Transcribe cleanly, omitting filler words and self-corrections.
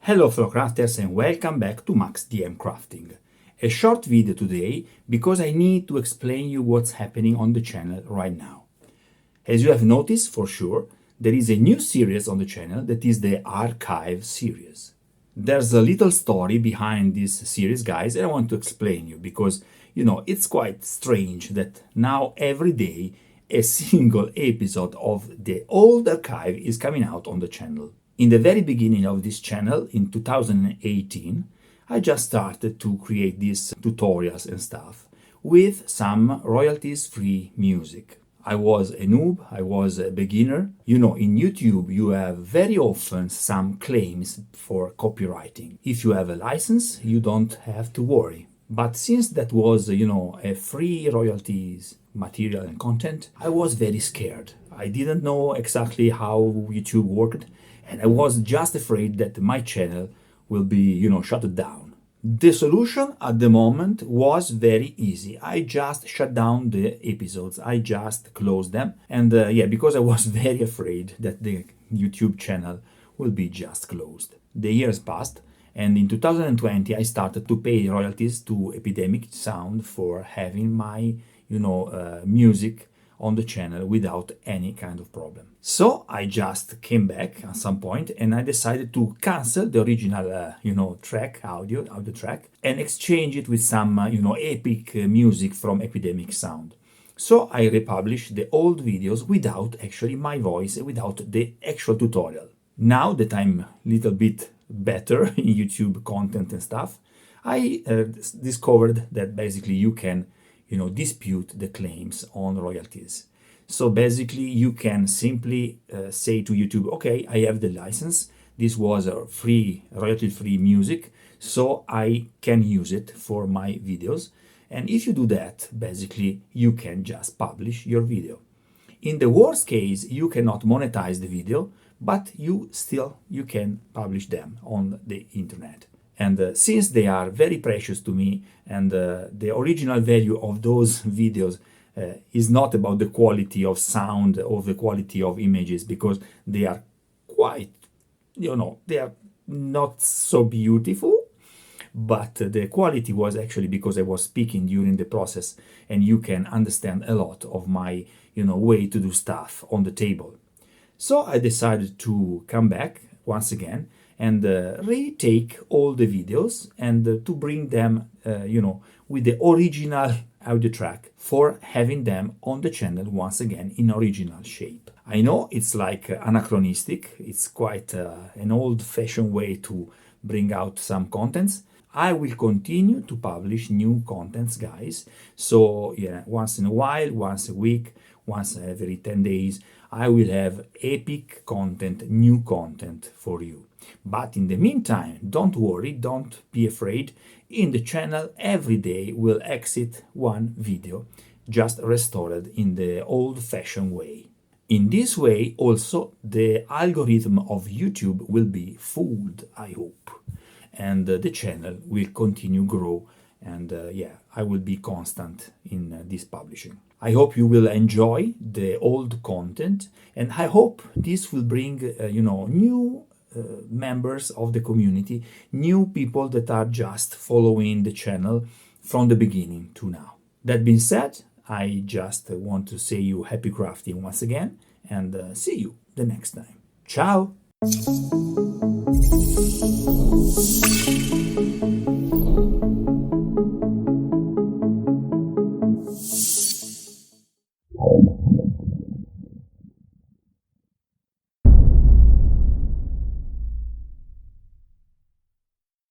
Hello fellow crafters and welcome back to maxdmcrafting. A short video today because I need to explain you what's happening on the channel right now. As you have noticed for sure, there is a new series on the channel that is the archive series. There's a little story behind this series, guys, and I want to explain you because it's quite strange that now every day a single episode of the old archive is coming out on the channel. In the very beginning of this channel, in 2018, I just started to create these tutorials and stuff with some royalties-free music. I was a noob, I was a beginner. In YouTube, you have very often some claims for copywriting. If you have a license, you don't have to worry. But since that was, a free royalties material and content, I was very scared. I didn't know exactly how YouTube worked, and I was just afraid that my channel will be, shut down. The solution at the moment was very easy. I just shut down the episodes. I just closed them. And because I was very afraid that the YouTube channel will be just closed. The years passed, and in 2020 I started to pay royalties to Epidemic Sound for having my, music on the channel without any kind of problem. So I just came back at some point and I decided to cancel the original, track, audio track, and exchange it with some, epic music from Epidemic Sound. So I republished the old videos without actually my voice, without the actual tutorial. Now that I'm a little bit better in YouTube content and stuff, I discovered that basically you can dispute the claims on royalties. So basically you can simply say to YouTube, okay, I have the license. This was a royalty-free music, so I can use it for my videos. And if you do that, basically you can just publish your video. In the worst case, you cannot monetize the video, but you can publish them on the internet. And since they are very precious to me, and the original value of those videos is not about the quality of sound or the quality of images, because they are quite, they are not so beautiful, but the quality was actually because I was speaking during the process, and you can understand a lot of my, way to do stuff on the table. So I decided to come back once again and retake all the videos and to bring them, with the original audio track for having them on the channel once again in original shape. I know it's like anachronistic, it's quite an old-fashioned way to bring out some contents. I will continue to publish new contents, guys. So once in a while, once a week, once every 10 days, I will have epic content, new content for you. But in the meantime, don't worry, don't be afraid. In the channel, every day will exit one video, just restored in the old-fashioned way. In this way, also, the algorithm of YouTube will be fooled, I hope. And the channel will continue grow, and I will be constant in this publishing. I hope you will enjoy the old content, and I hope this will bring new members of the community, new people that are just following the channel from the beginning to now. That being said, I just want to say you happy crafting once again, and see you the next time. Ciao!